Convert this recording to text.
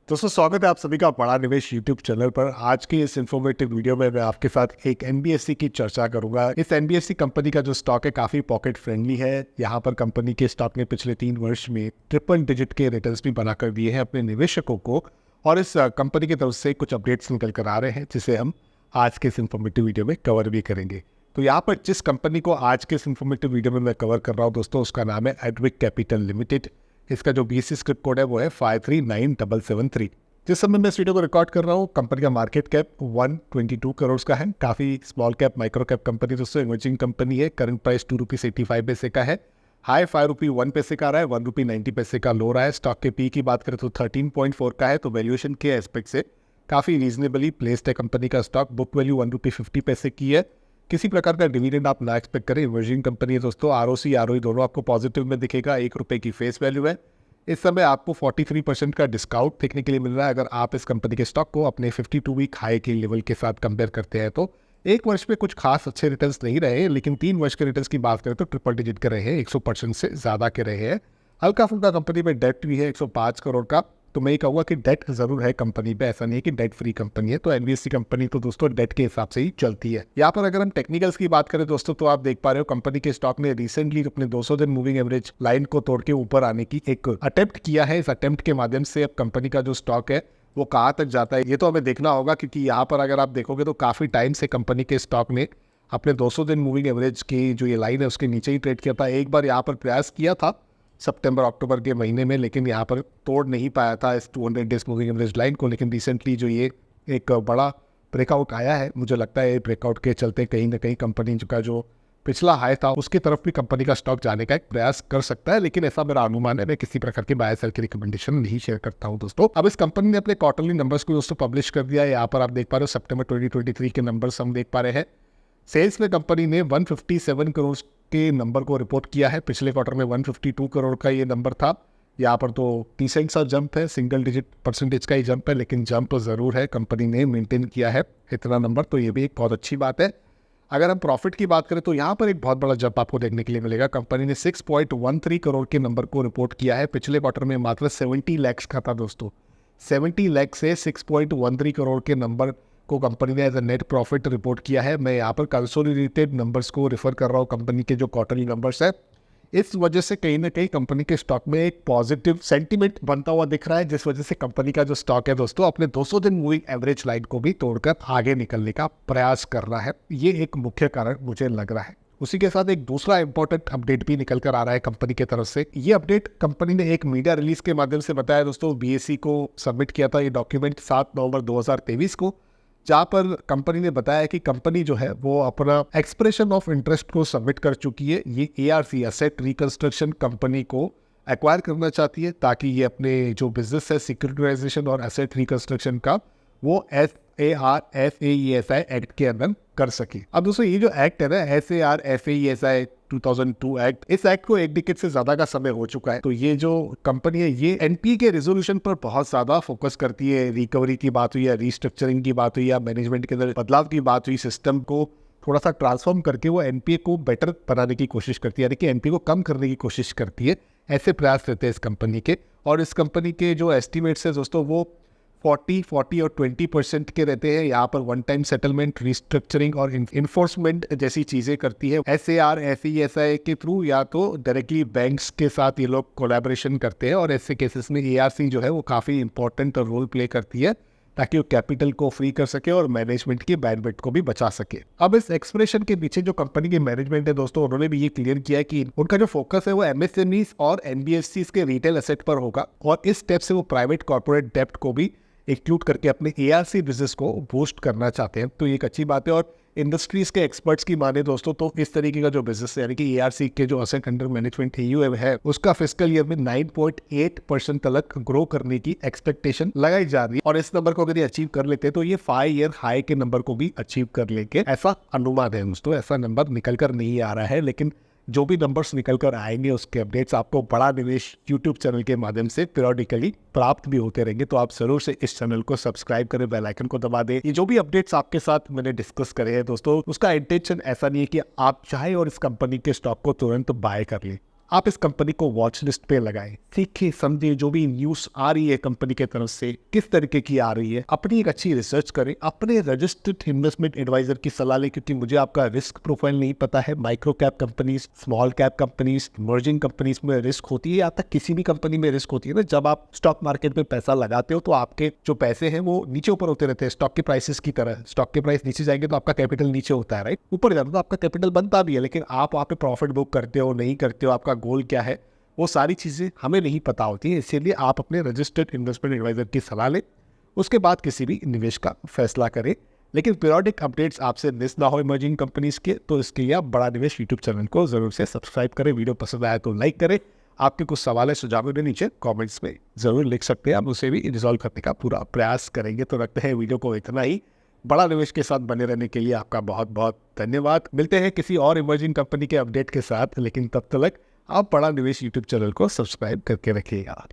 दोस्तों स्वागत है आप सभी का बड़ा निवेश यूट्यूब चैनल पर। आज की इस इन्फॉर्मेटिव वीडियो में मैं आपके साथ एक एनबीएफसी की चर्चा करूंगा। इस एनबीएफसी कंपनी का जो स्टॉक है काफी पॉकेट फ्रेंडली है। यहाँ पर कंपनी के स्टॉक ने पिछले 3 वर्ष में ट्रिपल डिजिट के रिटर्न्स भी बनाकर दिए हैं अपने निवेशकों को, और इस कंपनी की तरफ से कुछ अपडेट्स निकल कर आ रहे हैं जिसे हम आज के इस इन्फॉर्मेटिव वीडियो में कवर भी करेंगे। तो यहाँ पर जिस कंपनी को आज के इस इन्फॉर्मेटिव वीडियो में मैं कवर कर रहा हूँ दोस्तों, उसका नाम है एडविक कैपिटल लिमिटेड। इसका जो बीएससी स्क्रिप्ट कोड है वो है 539773। जिस समय मैं इस वीडियो को रिकॉर्ड कर रहा हूँ कंपनी का मार्केट कैप 122 करोड़ का है। काफ़ी small cap micro cap company दोस्तों, इमर्जिंग कंपनी है। करंट प्राइस ₹2.85 का है। हाई ₹5.01 का रहा है, ₹1.90 का लो रहा है। स्टॉक के पी की बात करें तो 13.4 का है। तो वैल्यूएशन के एस्पेक्ट से काफ़ी रीजनेबली प्लेस्ड है कंपनी का स्टॉक। बुक वैल्यू ₹1.50 की है। किसी प्रकार का डिविडेंड आप ना एक्सपेक्ट करें। इमर्जिंग कंपनी है दोस्तों। आरओसी आरओई दोनों आपको पॉजिटिव में दिखेगा। ₹1 की फेस वैल्यू है। इस समय आपको 43% का डिस्काउंट देखने के लिए मिल रहा है अगर आप इस कंपनी के स्टॉक को अपने 52 वीक हाई के लेवल के साथ कंपेयर करते हैं। तो एक वर्ष में कुछ खास अच्छे रिटर्न्स नहीं रहे, लेकिन 3 वर्ष के रिटर्न्स की बात करें तो ट्रिपल डिजिट के रहे हैं, 100% से ज़्यादा के रहे हैं। हल्का फुल्का कंपनी में डेट भी है 105 करोड़ का। तो मैं ये कहूँगा कि डेट जरूर है कंपनी पे, ऐसा नहीं है कि डेट फ्री कंपनी है। तो एनबीएफसी कंपनी तो दोस्तों डेट के हिसाब से ही चलती है। यहाँ पर अगर हम टेक्निकल्स की बात करें दोस्तों, तो आप देख पा रहे हो कंपनी के स्टॉक ने रिसेंटली अपने 200 दिन मूविंग एवरेज लाइन को तोड़ के ऊपर आने की एक अटेम्प्ट किया है। इस अटेम्प्ट के माध्यम से अब कंपनी का जो स्टॉक है वो कहाँ तक जाता है ये तो हमें देखना होगा, क्योंकि यहाँ पर अगर आप देखोगे तो काफी टाइम से कंपनी के स्टॉक ने अपने 200 दिन मूविंग एवरेज की जो ये लाइन है उसके नीचे ही ट्रेड किया था। एक बार यहाँ पर प्रयास किया था सितंबर अक्टूबर के महीने में, लेकिन यहाँ पर तोड़ नहीं पाया था इस 200 डेज मूविंग एवरेज लाइन को। लेकिन रिसेंटली जो ये एक बड़ा ब्रेकआउट आया है, मुझे लगता है ब्रेकआउट के चलते कहीं ना कहीं कंपनी का जो पिछला हाई था उसकी तरफ भी कंपनी का स्टॉक जाने का एक प्रयास कर सकता है। लेकिन ऐसा मेरा अनुमान है, मैं किसी प्रकार के बाय सेल की रिकमेंडेशन नहीं शेयर करता हूं दोस्तों। अब इस कंपनी ने अपने क्वार्टरली नंबर्स को दोस्तों पब्लिश कर दिया है। यहाँ पर आप देख पा रहे हो सितंबर 2023 के नंबर्स हम देख पा रहे हैं। सेल्स में कंपनी ने 157 करोड़ के नंबर को रिपोर्ट किया है। पिछले क्वार्टर में 152 करोड़ का ये नंबर था। यहाँ पर तो डिसेंट सा जंप है, सिंगल डिजिट परसेंटेज का ही जंप है, लेकिन जंप तो ज़रूर है। कंपनी ने मेंटेन किया है इतना नंबर, तो ये भी एक बहुत अच्छी बात है। अगर हम प्रॉफिट की बात करें तो यहाँ पर एक बहुत बड़ा जंप आपको देखने के लिए मिलेगा। कंपनी ने 6.13 करोड़ के नंबर को रिपोर्ट किया है। पिछले क्वार्टर में मात्र 70 लाख का था दोस्तों। 70 लाख से 6.13 करोड़ के नंबर को कंपनी ने as a net profit report किया है। मैं यहाँ पर कंसोलिडेटेड नंबर्स को रेफर कर रहा हूँ, कंपनी के जो क्वार्टरली नंबर्स है। इस वजह से कहीं ना कहीं कंपनी के स्टॉक में एक पॉजिटिव सेंटीमेंट बनता हुआ दिख रहा है, जिस वजह से कंपनी का जो स्टॉक है दोस्तों अपने 200 दिन मूविंग एवरेज लाइन को भी तोड़कर आगे निकलने का प्रयास कर रहा है। ये एक मुख्य कारण मुझे लग रहा है। उसी के साथ एक दूसरा इंपॉर्टेंट अपडेट भी निकल कर आ रहा है कंपनी की तरफ से। ये अपडेट कंपनी ने एक मीडिया रिलीज के माध्यम से बताया दोस्तों। बीएससी को सबमिट किया था ये डॉक्यूमेंट 7 नवंबर 2023 को, जहाँ पर कंपनी ने बताया कि कंपनी जो है वो अपना एक्सप्रेशन ऑफ इंटरेस्ट को सबमिट कर चुकी है। ये एआरसी एसेट रिकंस्ट्रक्शन कंपनी को एक्वायर करना चाहती है, ताकि ये अपने जो बिजनेस है सिक्योरिटाइजेशन और एसेट रिकंस्ट्रक्शन का वो SARFAESI एक्ट के अंदर कर सके। अब दोस्तों ये जो एक्ट है ना SARFAESI 2002 एक्ट, इस एक्ट को 1 डिकेड से ज्यादा का समय हो चुका है। तो ये जो कंपनी है ये एनपीए के रेजोल्यूशन पर बहुत ज्यादा फोकस करती है। रिकवरी की बात हुई या रीस्ट्रक्चरिंग की बात हुई या मैनेजमेंट के अंदर बदलाव की बात हुई, सिस्टम को थोड़ा सा ट्रांसफॉर्म करके वो एनपीए को बेटर बनाने की कोशिश करती है, यानी कि एनपीए को कम करने की कोशिश करती है। ऐसे प्रयास रहते हैं इस कंपनी के। और इस कंपनी के जो एस्टिमेट्स है दोस्तों वो 40 और 20% के रहते हैं। यहाँ पर वन टाइम सेटलमेंट, रिस्ट्रक्चरिंग और इन्फोर्समेंट जैसी चीजें करती है। SARFAESI के थ्रू या तो डायरेक्टली बैंक्स के साथ ये लोग कोलैबोरेशन करते हैं, और ऐसे केसेस में एआरसी जो है वो काफी इंपॉर्टेंट रोल प्ले करती है, ताकि वो कैपिटल को फ्री कर सके और मैनेजमेंट की बैंडविड्थ को भी बचा सके। अब इस एक्सप्रेशन के पीछे जो कंपनी के मैनेजमेंट है दोस्तों, उन्होंने भी ये क्लियर किया कि उनका जो फोकस है वो एमएसएमईज और एनबीएफसीज के रिटेल एसेट पर होगा, और इस स्टेप से वो प्राइवेट कॉर्पोरेट डेप्ट को भी इंक्लूड करके अपने एआरसी बिजनेस को बूस्ट करना चाहते हैं। तो ये एक अच्छी बात है। और इंडस्ट्रीज के एक्सपर्ट्स की माने दोस्तों तो इस तरीके का जो बिजनेस है, यानी कि एआरसी के जो असेट अंडर मैनेजमेंट एयूएम है, उसका फिस्कल ईयर में 9.8% तक ग्रो करने की एक्सपेक्टेशन लगाई जा रही है। और इस नंबर को अगर ये अचीव कर लेते हैं तो ये 5 ईयर हाई के नंबर को भी अचीव कर लेंगे, ऐसा अनुमान है दोस्तों। ऐसा नंबर निकल कर नहीं आ रहा है, लेकिन जो भी नंबर्स निकल कर आएंगे उसके अपडेट्स आपको बड़ा निवेश यूट्यूब चैनल के माध्यम से पीरियडिकली प्राप्त भी होते रहेंगे। तो आप जरूर से इस चैनल को सब्सक्राइब करें, बेल आइकन को दबा दें। ये जो भी अपडेट्स आपके साथ मैंने डिस्कस करे हैं दोस्तों, उसका इंटेंशन ऐसा नहीं है कि आप चाहे और इस कंपनी के स्टॉक को तुरंत बाय कर लें। आप इस कंपनी को वॉच लिस्ट पे लगाएं, सीखें समझें जो भी न्यूज़ आ रही है कंपनी के तरफ से किस तरीके की आ रही है, अपनी एक अच्छी रिसर्च करें, अपने रजिस्टर्ड इन्वेस्टमेंट एडवाइजर की सलाह लें, क्योंकि मुझे आपका रिस्क प्रोफाइल नहीं पता है। Micro cap companies, small cap companies, emerging companies में रिस्क होती है, या तक किसी भी कंपनी में रिस्क होती है ना। जब आप स्टॉक मार्केट में पैसा लगाते हो तो आपके जो पैसे हैं वो नीचे ऊपर होते रहते हैं, स्टॉक के प्राइसेस की तरह। स्टॉक के प्राइस नीचे जाएंगे तो आपका कैपिटल नीचे होता है, राइट। ऊपर जाता है तो आपका कैपिटल बनता भी है, लेकिन आप वहाँ पे प्रॉफिट बुक करते हो नहीं करते हो, आपका गोल क्या है, वो सारी चीज़ें हमें नहीं पता होती है। इसीलिए आप अपने रजिस्टर्ड इन्वेस्टमेंट एडवाइजर की सलाह लें, उसके बाद किसी भी निवेश का फैसला करें। लेकिन पीरियोडिक अपडेट्स आपसे मिस ना हो इमर्जिंग कंपनीज के, तो इसके लिए आप बड़ा निवेश यूट्यूब चैनल को जरूर से सब्सक्राइब करें। वीडियो पसंद आया तो लाइक करें। आपके कुछ सवाल है सुझाव ने नीचे कमेंट्स में जरूर लिख सकते हैं, हम उसे भी रिजॉल्व करने का पूरा प्रयास करेंगे। तो रखते हैं वीडियो को इतना ही। बड़ा निवेश के साथ बने रहने के लिए आपका बहुत बहुत धन्यवाद। मिलते हैं किसी और इमर्जिंग कंपनी के अपडेट के साथ, लेकिन तब तक आप बड़ा निवेश यूट्यूब चैनल को सब्सक्राइब करके रखिएगा।